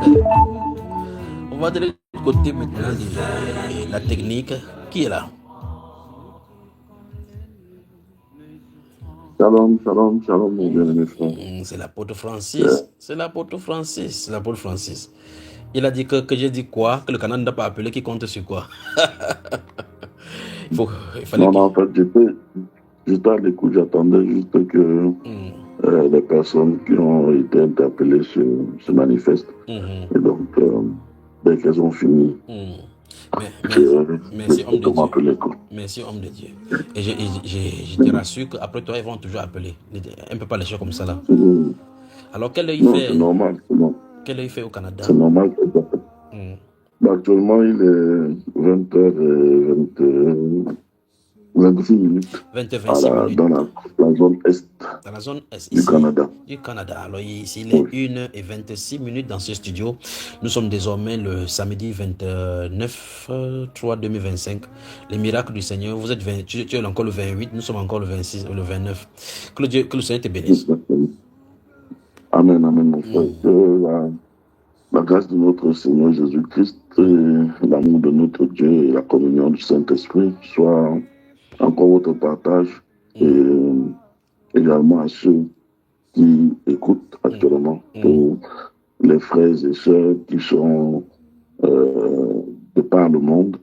On va de l'autre côté maintenant de la technique. Qui est là? Shalom, shalom, shalom, mon bien-aimé frère. C'est l'apôtre Euh, Francis. C'est l'apôtre Francis. C'est l'apôtre Francis. Il a dit que j'ai dit quoi? Que le Canada n'a pas appelé, qui compte sur quoi? il, faut, il fallait non, que. non, en fait, j'étais à l'écoute, j'attendais juste que les personnes qui ont été interpellées se manifestent. Mhm. Et donc, dès qu'elles ont fini, Mhm. Mais, mais, je merci, sais homme de comment Dieu. appeler quoi. Merci, homme de Dieu. Et je te rassure qu'après toi, ils vont toujours appeler. Un peu pas les choses comme ça là. Mm. Alors, quelle heure il Non, c'est fait? normal, Quelle heure il fait au Canada? c'est normal. Hmm. Bah, actuellement, il est 20h 26 minutes 20h26 dans minutes. la zone est Dans la zone est du ici Canada. du Canada. Alors ici, il est Oui. 1h26 minutes dans ce studio. Nous sommes désormais le samedi 29 3 2025. Les miracles du Seigneur. Vous êtes tu es encore le 28, nous sommes encore le 26, le 29. Que le Seigneur te bénisse. Amen, amen, mon frère. Mm. Que la grâce de notre Seigneur Jésus-Christ, l'amour de notre Dieu et la communion du Saint-Esprit soient encore votre partage et également à ceux qui écoutent actuellement, pour les frères et sœurs qui sont de par le monde,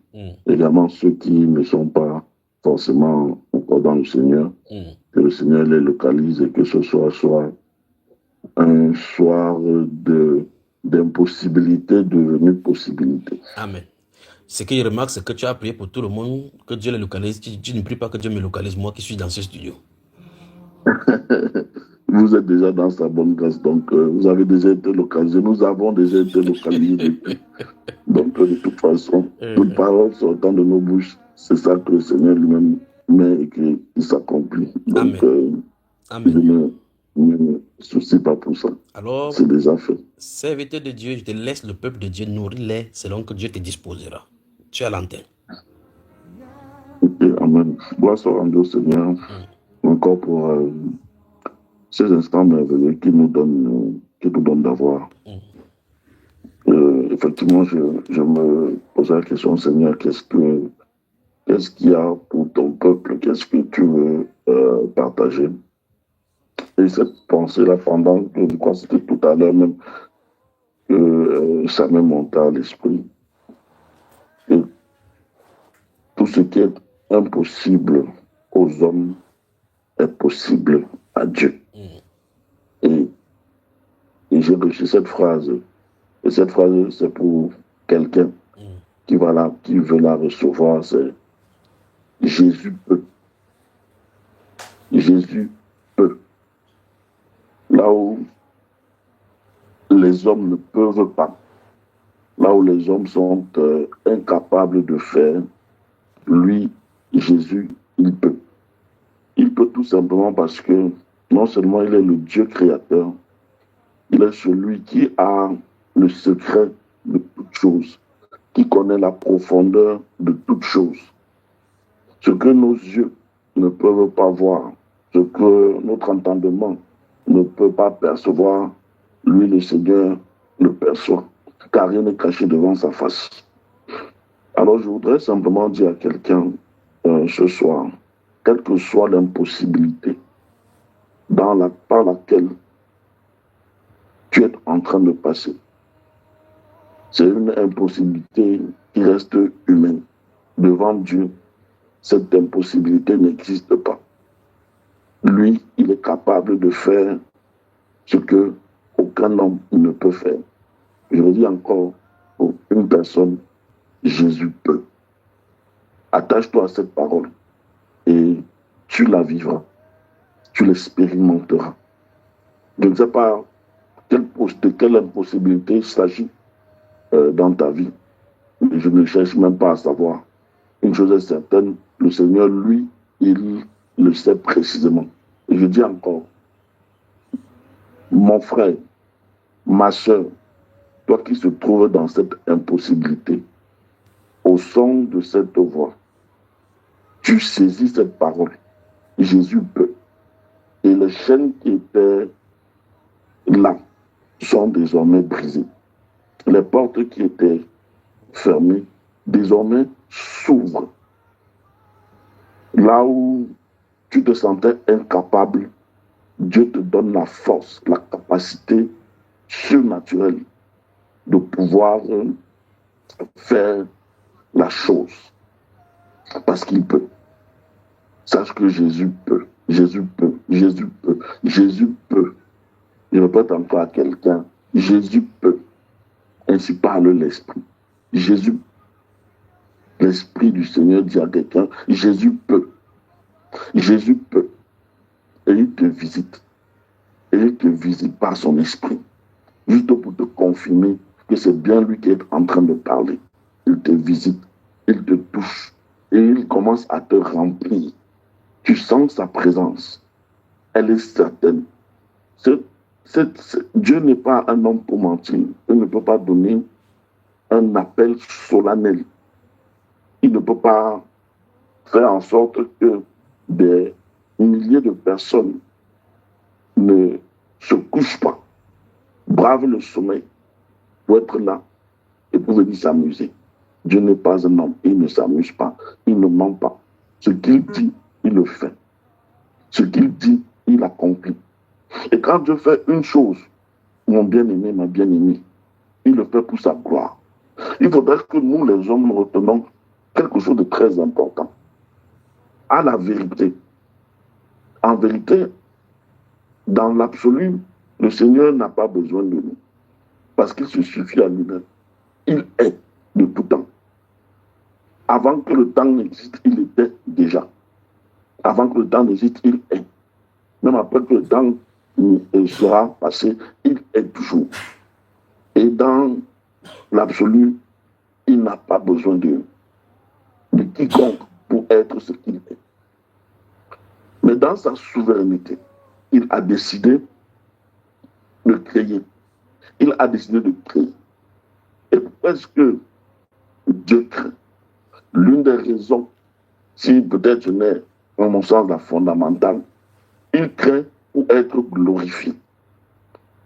également ceux qui ne sont pas forcément encore dans le Seigneur, que le Seigneur les localise et que ce soit un soir d'impossibilité devenue possibilité. Amen. Ce qu'il remarque, c'est que tu as prié pour tout le monde, que Dieu les localise. Tu ne pries pas que Dieu me localise, moi qui suis dans ce studio. Vous êtes déjà dans sa bonne grâce, donc vous avez déjà été localisé. Nous avons déjà été localisés depuis. Donc, de toute façon, toute parole sortant de nos bouches, c'est ça que le Seigneur lui-même met et qu'il s'accomplit. Donc, Amen. je Amen. ne me soucie pas pour ça. Alors, C'est déjà fait. serviteur de Dieu, je te laisse le peuple de Dieu nourrir-les selon que Dieu te disposera. Tu as l'antenne. Ok, amen. Gloire soit rendue au Seigneur, encore pour ces instants merveilleux qu'il nous donne d'avoir. Effectivement, je me posais la question, Seigneur, qu'est-ce qu'il y a pour ton peuple? Qu'est-ce que tu veux partager? Et cette pensée-là, pendant que je crois que c'était tout à l'heure même, que ça m'est monté à l'esprit. Et tout ce qui est impossible aux hommes est possible à Dieu. Et, et j'ai reçu cette phrase. Et cette phrase, c'est pour quelqu'un qui veut la recevoir. C'est Jésus peut. Jésus peut. Là où les hommes ne peuvent pas, là où les hommes sont incapables de faire, lui, Jésus, il peut. Il peut tout simplement parce que non seulement il est le Dieu créateur, il est celui qui a le secret de toutes choses, qui connaît la profondeur de toutes choses. Ce que nos yeux ne peuvent pas voir, ce que notre entendement ne peut pas percevoir, lui, le Seigneur, le perçoit, car rien n'est caché devant sa face. Alors, je voudrais simplement dire à quelqu'un ce soir, quelle que soit l'impossibilité par laquelle tu es en train de passer, c'est une impossibilité qui reste humaine. Devant Dieu, cette impossibilité n'existe pas. Lui, il est capable de faire ce que aucun homme ne peut faire. Je le dis encore, pour une personne, Jésus peut. Attache-toi à cette parole et tu la vivras, tu l'expérimenteras. Je ne sais pas de quelle impossibilité il s'agit dans ta vie. Je ne cherche même pas à savoir. Une chose est certaine, le Seigneur, lui, il le sait précisément. Et je dis encore, mon frère, ma soeur, toi qui se trouves dans cette impossibilité, au son de cette voix, tu saisis cette parole. Jésus peut. Et les chaînes qui étaient là sont désormais brisées. les portes qui étaient fermées, désormais s'ouvrent. Là où tu te sentais incapable, Dieu te donne la force, la capacité surnaturelle de pouvoir faire la chose. Parce qu'il peut. Sache que Jésus peut. Jésus peut. Jésus peut. Jésus peut. Je répète encore à quelqu'un, Jésus peut. Ainsi parle l'Esprit. Jésus, l'Esprit du Seigneur dit à quelqu'un, Jésus peut. Jésus peut. Et il te visite. Et il te visite par son esprit. Juste pour te confirmer que c'est bien lui qui est en train de parler. Il te visite, il te touche. Et il commence à te remplir. Tu sens sa présence. Elle est certaine. Dieu n'est pas un homme pour mentir. Il ne peut pas donner un appel solennel. Il ne peut pas faire en sorte que des milliers de personnes ne se couchent pas, bravent le sommeil pour être là et pour venir s'amuser. Dieu n'est pas un homme, il ne s'amuse pas, il ne ment pas. Ce qu'il dit, il le fait. Ce qu'il dit, il accomplit. Et quand Dieu fait une chose, mon bien-aimé, ma bien-aimée, il le fait pour sa gloire. Il faudrait que nous, les hommes, nous retenons quelque chose de très important. À la vérité. En vérité, dans l'absolu, le Seigneur n'a pas besoin de nous. Parce qu'il se suffit à lui-même. Il est de tout temps. Avant que le temps n'existe, il était déjà. Avant que le temps n'existe, il est. Même après que le temps sera passé, il est toujours. Et dans l'absolu, il n'a pas besoin de quiconque pour être ce qu'il est. Mais dans sa souveraineté, il a décidé de créer. Il a décidé de créer. Et pourquoi est-ce que Dieu crée? L'une des raisons, si peut-être ce n'est, en mon sens, la fondamentale, il crée pour être glorifié.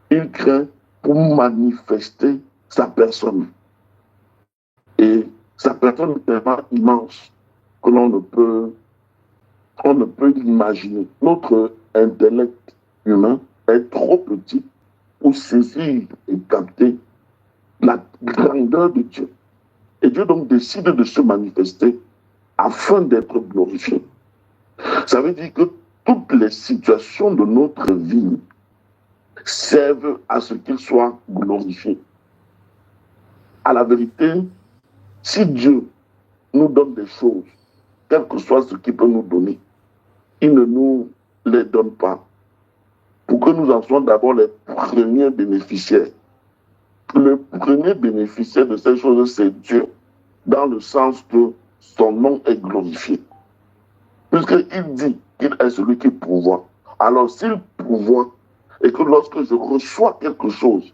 Il crée pour manifester sa personne. Et sa personne est tellement immense que on ne peut l'imaginer. Notre intellect humain est trop petit pour saisir et capter la grandeur de Dieu. Et Dieu donc décide de se manifester afin d'être glorifié. Ça veut dire que toutes les situations de notre vie servent à ce qu'il soit glorifié. À la vérité, si Dieu nous donne des choses, quel que soit ce qu'il peut nous donner, il ne nous les donne pas pour que nous en soyons d'abord les premiers bénéficiaires. Le premier bénéficiaire de ces choses, c'est Dieu, dans le sens que son nom est glorifié. Puisqu'il dit qu'il est celui qui pourvoit. Alors s'il pourvoit, et que lorsque je reçois quelque chose,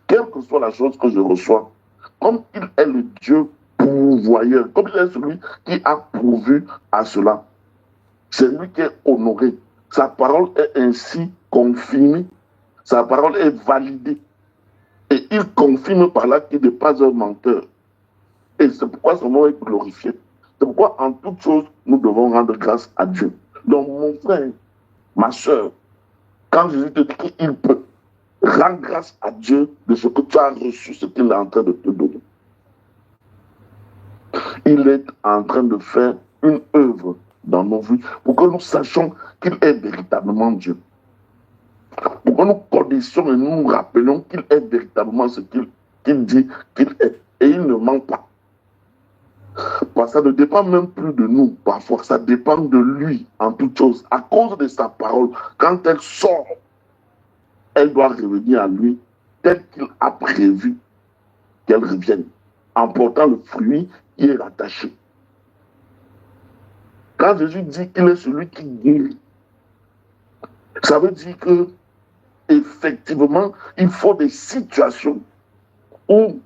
quelle que soit la chose que je reçois, comme il est le Dieu pourvoyeur, comme il est celui qui a pourvu à cela, c'est lui qui est honoré. Sa parole est ainsi confirmée, sa parole est validée. Et il confirme par là qu'il n'est pas un menteur. Et c'est pourquoi son nom est glorifié. C'est pourquoi en toute chose, nous devons rendre grâce à Dieu. Donc mon frère, ma soeur, quand Jésus te dit qu'il peut, rends grâce à Dieu de ce que tu as reçu, ce qu'il est en train de te donner. Il est en train de faire une œuvre dans nos vies pour que nous sachions qu'il est véritablement Dieu. Pour que nous connaissions et nous rappelions qu'il est véritablement ce qu'il dit qu'il est. Et il ne ment pas. Parce que ça ne dépend même plus de nous, parfois. Ça dépend de lui en toute chose. À cause de sa parole, quand elle sort, elle doit revenir à lui tel qu'il a prévu qu'elle revienne, en portant le fruit qui est rattaché. Quand Jésus dit qu'il est celui qui guérit, ça veut dire que effectivement, il faut des situations où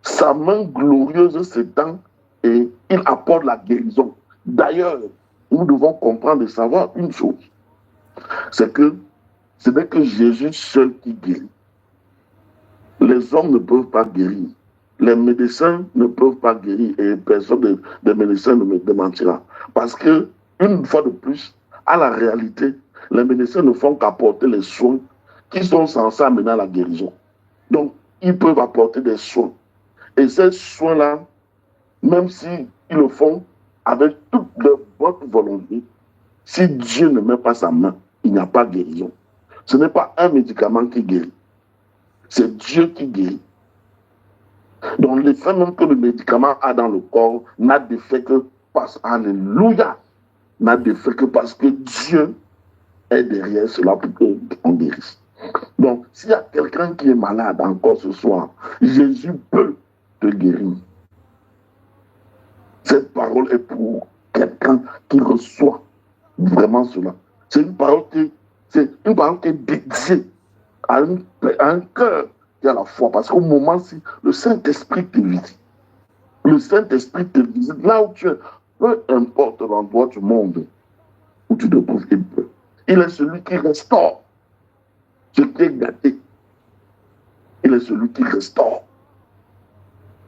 sa main glorieuse s'étend et il apporte la guérison. D'ailleurs, nous devons comprendre et savoir une chose, c'est que ce n'est que Jésus seul qui guérit. Les hommes ne peuvent pas guérir. Les médecins ne peuvent pas guérir et personne des médecins ne me démentira. Parce que, une fois de plus, à la réalité, les médecins ne font qu'apporter les soins qui sont censés amener à la guérison. Donc, ils peuvent apporter des soins. Et ces soins-là, même s'ils le font avec toute leur bonne volonté, si Dieu ne met pas sa main, il n'y a pas de guérison. Ce n'est pas un médicament qui guérit. C'est Dieu qui guérit. Donc l'effet même que le médicament a dans le corps n'a d'effet que parce, alléluia, n'a d'effet que parce que Dieu est derrière cela pour qu'on guérisse. Donc s'il y a quelqu'un qui est malade encore ce soir, Jésus peut te guérir. Cette parole est pour quelqu'un qui reçoit vraiment cela. C'est une parole qui est dédiée à un cœur qui a la foi. Parce qu'au moment-ci, le Saint-Esprit te visite. Le Saint-Esprit te visite là où tu es. Peu importe l'endroit du monde où tu te trouves, il peut. Il est celui qui restaure ce qui est gâté. Il est celui qui restaure.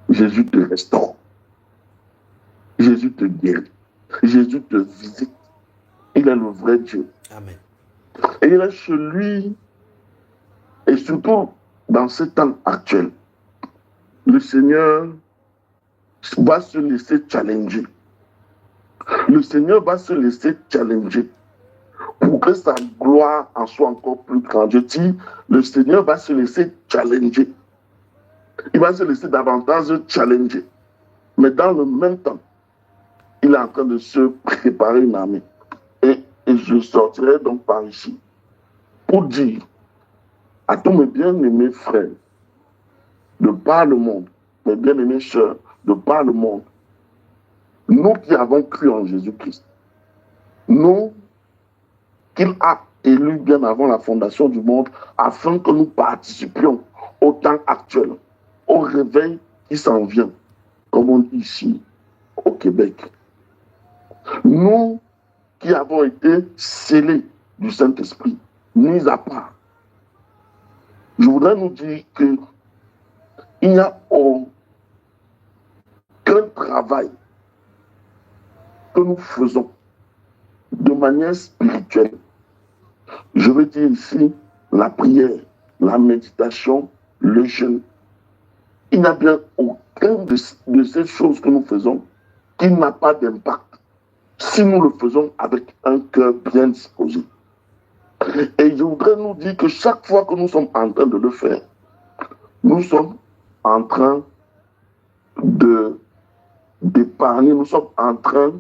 Jésus te restaure. Jésus te guérit. Jésus te visite. Il est le vrai Dieu. Amen. Et il est celui, et surtout dans ce temps actuel, le Seigneur va se laisser challenger. Le Seigneur va se laisser challenger pour que sa gloire en soit encore plus grande. Je dis, le Seigneur va se laisser challenger. Il va se laisser davantage challenger. Mais dans le même temps, il est en train de se préparer une armée. Et je sortirai donc par ici pour dire à tous mes bien-aimés frères de par le monde, mes bien-aimées sœurs de par le monde, nous qui avons cru en Jésus-Christ, nous qu'il a élus bien avant la fondation du monde, afin que nous participions au temps actuel, au réveil qui s'en vient, comme on dit ici au Québec. Nous qui avons été scellés du Saint-Esprit, mis à part, je voudrais nous dire qu'il n'y a aucun travail que nous faisons de manière spirituelle. Je veux dire ici la prière, la méditation, le jeûne. Il n'y a bien aucun de ces choses que nous faisons qui n'a pas d'impact si nous le faisons avec un cœur bien disposé. Et je voudrais nous dire que chaque fois que nous sommes en train de le faire, nous sommes en train d'épargner, nous sommes en train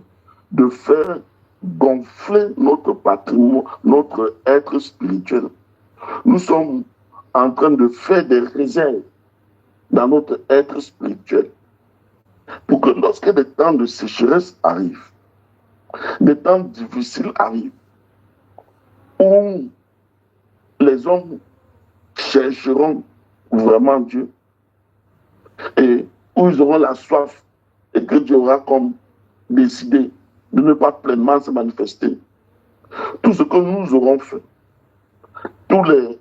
de faire gonfler notre patrimoine, notre être spirituel. Nous sommes en train de faire des réserves dans notre être spirituel pour que lorsque des temps de sécheresse arrivent, des temps difficiles arrivent, où les hommes chercheront vraiment Dieu et où ils auront la soif et que Dieu aura comme décidé de ne pas pleinement se manifester. Tout ce que nous aurons fait, toutes les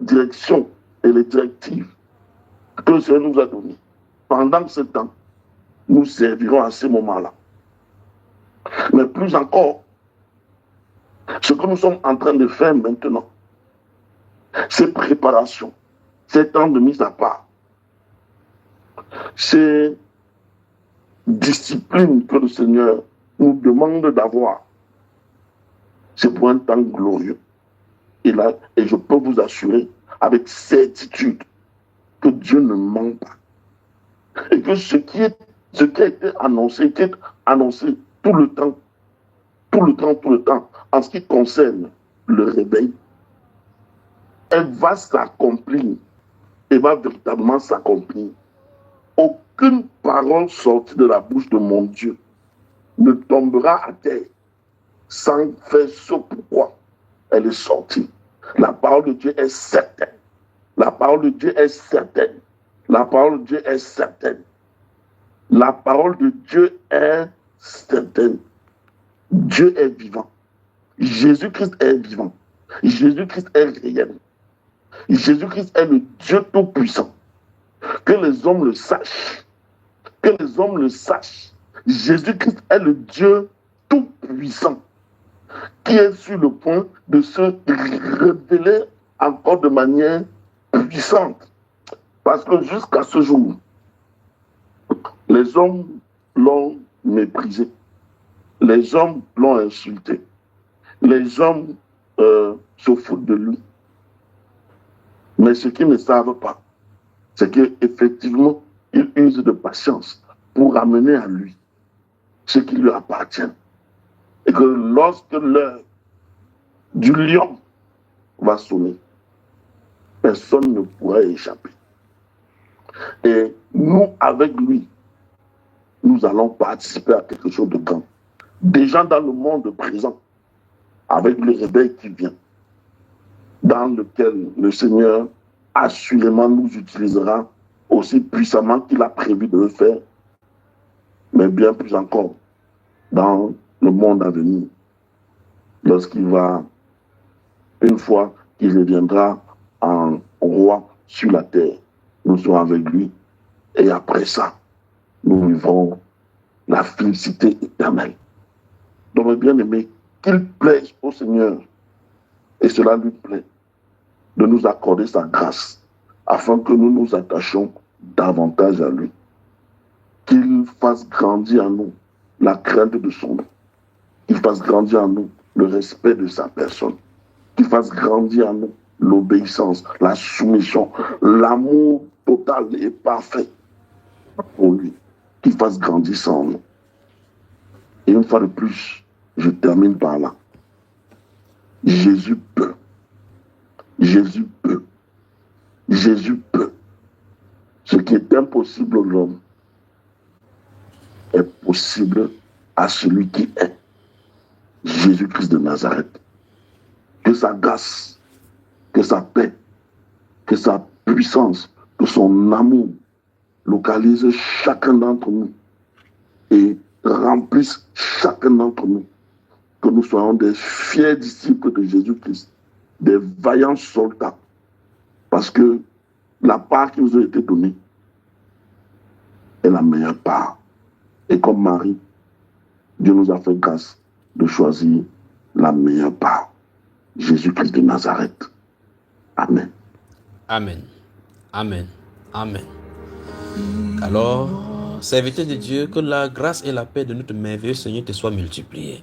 directions et les directives que le Seigneur nous a données, pendant ce temps, nous servirons à ce moment-là. Mais plus encore, ce que nous sommes en train de faire maintenant, ces préparations, ces temps de mise à part, ces disciplines que le Seigneur nous demande d'avoir, c'est pour un temps glorieux. Et là, et je peux vous assurer avec certitude que Dieu ne ment pas. Et que ce qui a été annoncé, qui est annoncé tout le temps, en ce qui concerne le réveil, elle va s'accomplir et va véritablement s'accomplir. Aucune parole sortie de la bouche de mon Dieu ne tombera à terre sans faire ce pourquoi elle est sortie. La parole de Dieu est certaine. La parole de Dieu est certaine. La parole de Dieu est certaine. La parole de Dieu est certaine. Dieu est vivant. Jésus-Christ est vivant. Jésus-Christ est réel. Jésus-Christ est le Dieu Tout-Puissant. Que les hommes le sachent. Que les hommes le sachent. Jésus-Christ est le Dieu tout-puissant qui est sur le point de se révéler encore de manière puissante. Parce que jusqu'à ce jour, les hommes l'ont méprisé. Les hommes l'ont insulté. Les hommes se foutent de lui. Mais ce qu'ils ne savent pas, c'est qu'effectivement, il use de patience pour ramener à lui ce qui lui appartient. Et que lorsque l'heure du lion va sonner, personne ne pourra échapper. Et nous, avec lui, nous allons participer à quelque chose de grand. Déjà dans le monde présent, avec le réveil qui vient, dans lequel le Seigneur assurément nous utilisera aussi puissamment qu'il a prévu de le faire, mais bien plus encore dans le monde à venir, lorsqu'il va, une fois qu'il reviendra en roi sur la terre, nous serons avec lui, et après ça, nous vivrons la félicité éternelle. Donc, mes bien-aimés, qu'il plaise au Seigneur, et cela lui plaît, de nous accorder sa grâce, afin que nous nous attachions davantage à lui. Qu'il fasse grandir en nous la crainte de son nom. Qu'il fasse grandir en nous le respect de sa personne. Qu'il fasse grandir en nous l'obéissance, la soumission, l'amour total et parfait pour lui. Qu'il fasse grandir ça en nous. Et une fois de plus, je termine par là. Jésus peut. Jésus peut. Jésus peut. Ce qui est impossible à l'homme est possible à celui qui est Jésus-Christ de Nazareth. Que sa grâce, que sa paix, que sa puissance, que son amour localise chacun d'entre nous et remplisse chacun d'entre nous. Que nous soyons des fiers disciples de Jésus-Christ, des vaillants soldats, parce que la part qui nous a été donnée est la meilleure part. Et comme Marie, Dieu nous a fait grâce de choisir la meilleure part. Jésus-Christ de Nazareth. Amen. Amen. Amen. Amen. Alors, serviteur de Dieu, que la grâce et la paix de notre merveilleux Seigneur te soient multipliées.